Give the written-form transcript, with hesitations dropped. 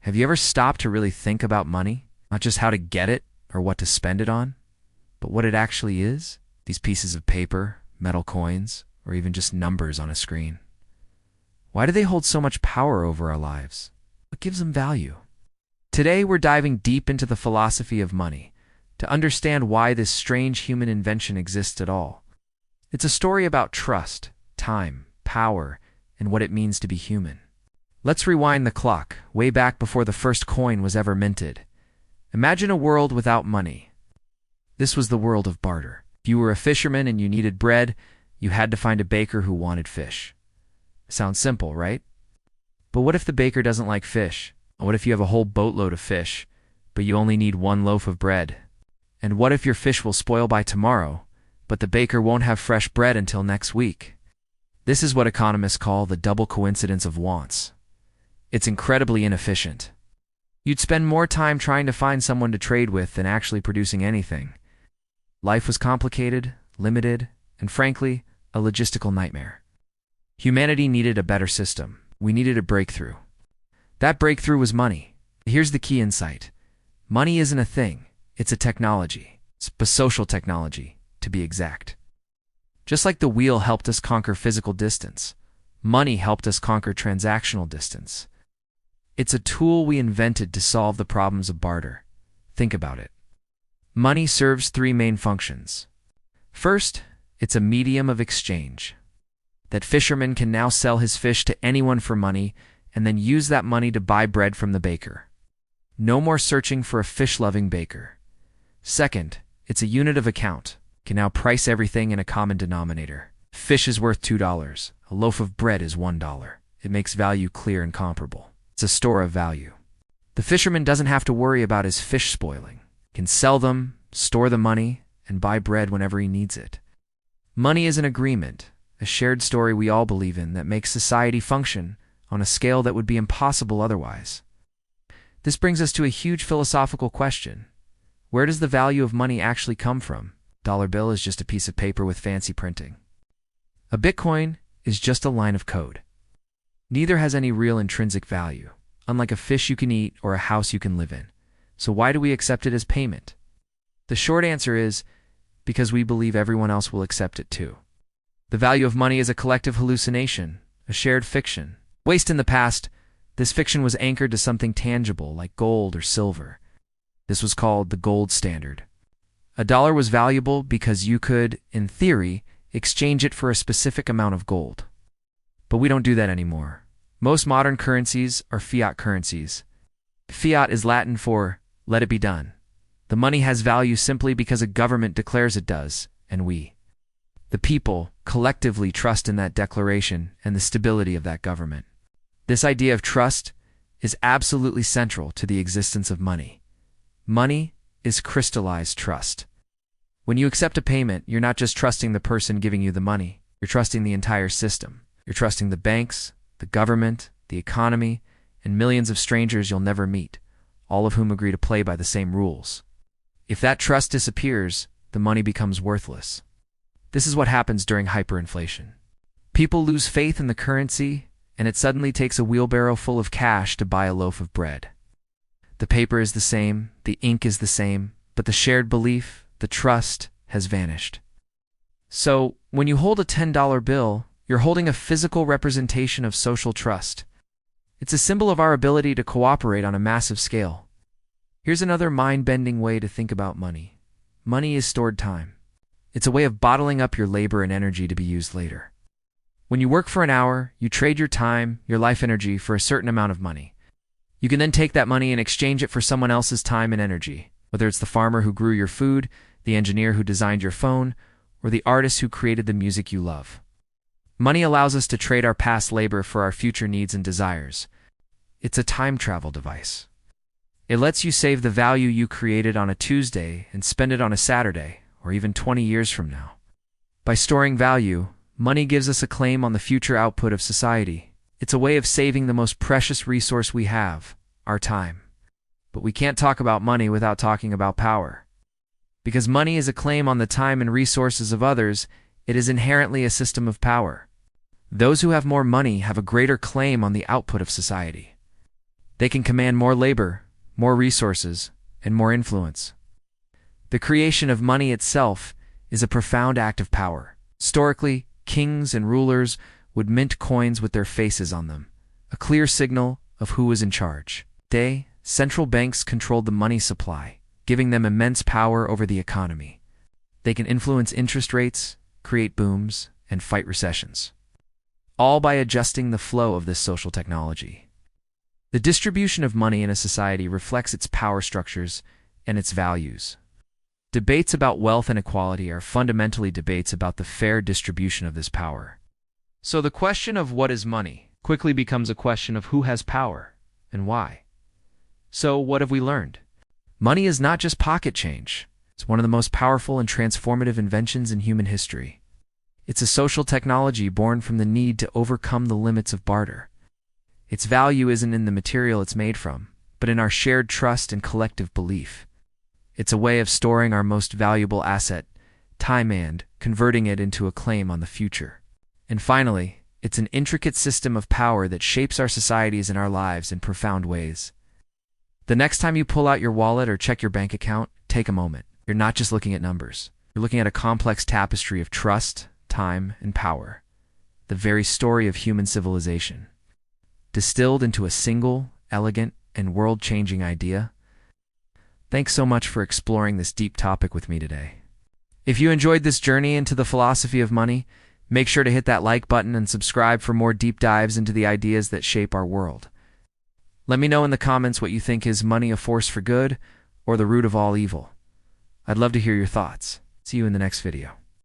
Have you ever stopped to really think about money? Not just how to get it or what to spend it on, but what it actually is? These pieces of paper, metal coins, or even just numbers on a screen. Why do they hold so much power over our lives? What gives them value? Today we're diving deep into the philosophy of money to understand why this strange human invention exists at all. It's a story about trust, time, power, and what it means to be human. Let's rewind the clock, way back before the first coin was ever minted. Imagine a world without money. This was the world of barter. If you were a fisherman and you needed bread, you had to find a baker who wanted fish. Sounds simple, right? But what if the baker doesn't like fish? What if you have a whole boatload of fish, but you only need one loaf of bread? And what if your fish will spoil by tomorrow, but the baker won't have fresh bread until next week? This is what economists call the double coincidence of wants. It's incredibly inefficient. You'd spend more time trying to find someone to trade with than actually producing anything. Life was complicated, limited, and frankly, a logistical nightmare. Humanity needed a better system. We needed a breakthrough. That breakthrough was money. Here's the key insight. Money isn't a thing. It's a technology. It's a social technology, to be exact. Just like the wheel helped us conquer physical distance, money helped us conquer transactional distance. It's a tool we invented to solve the problems of barter. Think about it. Money serves three main functions. First, it's a medium of exchange. That fisherman can now sell his fish to anyone for money and then use that money to buy bread from the baker. No more searching for a fish-loving baker. Second, it's a unit of account. Can now price everything in a common denominator. Fish is worth $2. A loaf of bread is $1. It makes value clear and comparable. It's a store of value. The fisherman doesn't have to worry about his fish spoiling. He can sell them, store the money, and buy bread whenever he needs it. Money is an agreement, a shared story we all believe in that makes society function on a scale that would be impossible otherwise. This brings us to a huge philosophical question. Where does the value of money actually come from? Dollar bill is just a piece of paper with fancy printing. A Bitcoin is just a line of code. Neither has any real intrinsic value, unlike a fish you can eat or a house you can live in. So why do we accept it as payment? The short answer is because we believe everyone else will accept it too. The value of money is a collective hallucination, a shared fiction. Waste in the past, this fiction was anchored to something tangible like gold or silver. This was called the gold standard. A dollar was valuable because you could, in theory, exchange it for a specific amount of gold. But we don't do that anymore. Most modern currencies are fiat currencies. Fiat is Latin for let it be done. The money has value simply because a government declares it does, and we, the people, collectively trust in that declaration and the stability of that government. This idea of trust is absolutely central to the existence of money. Money is crystallized trust. When you accept a payment, you're not just trusting the person giving you the money. You're trusting the entire system. You're trusting the banks, the government, the economy, and millions of strangers you'll never meet, all of whom agree to play by the same rules. If that trust disappears, the money becomes worthless. This is what happens during hyperinflation. People lose faith in the currency, and it suddenly takes a wheelbarrow full of cash to buy a loaf of bread. The paper is the same, the ink is the same, but the shared belief, the trust, has vanished. So, when you hold a $10 bill, you're holding a physical representation of social trust. It's a symbol of our ability to cooperate on a massive scale. Here's another mind-bending way to think about money. Money is stored time. It's a way of bottling up your labor and energy to be used later. When you work for an hour, you trade your time, your life energy for a certain amount of money. You can then take that money and exchange it for someone else's time and energy, whether it's the farmer who grew your food, the engineer who designed your phone, or the artist who created the music you love. Money allows us to trade our past labor for our future needs and desires. It's a time travel device. It lets you save the value you created on a Tuesday and spend it on a Saturday, or even 20 years from now. By storing value, money gives us a claim on the future output of society. It's a way of saving the most precious resource we have, our time. But we can't talk about money without talking about power. Because money is a claim on the time and resources of others, it is inherently a system of power. Those who have more money have a greater claim on the output of society. They can command more labor, more resources, and more influence. The creation of money itself is a profound act of power. Historically, kings and rulers would mint coins with their faces on them, a clear signal of who was in charge. Today, central banks controlled the money supply, giving them immense power over the economy. They can influence interest rates, create booms, and fight recessions, all by adjusting the flow of this social technology. The distribution of money in a society reflects its power structures and its values. Debates about wealth and equality are fundamentally debates about the fair distribution of this power. So the question of what is money quickly becomes a question of who has power and why. So what have we learned? Money is not just pocket change. It's one of the most powerful and transformative inventions in human history. It's a social technology born from the need to overcome the limits of barter. Its value isn't in the material it's made from, but in our shared trust and collective belief. It's a way of storing our most valuable asset, time, and converting it into a claim on the future. And finally, it's an intricate system of power that shapes our societies and our lives in profound ways. The next time you pull out your wallet or check your bank account, take a moment. You're not just looking at numbers. You're looking at a complex tapestry of trust, time, and power. The very story of human civilization, distilled into a single, elegant, and world-changing idea. Thanks so much for exploring this deep topic with me today. If you enjoyed this journey into the philosophy of money, make sure to hit that like button and subscribe for more deep dives into the ideas that shape our world. Let me know in the comments what you think. Is money a force for good or the root of all evil? I'd love to hear your thoughts. See you in the next video.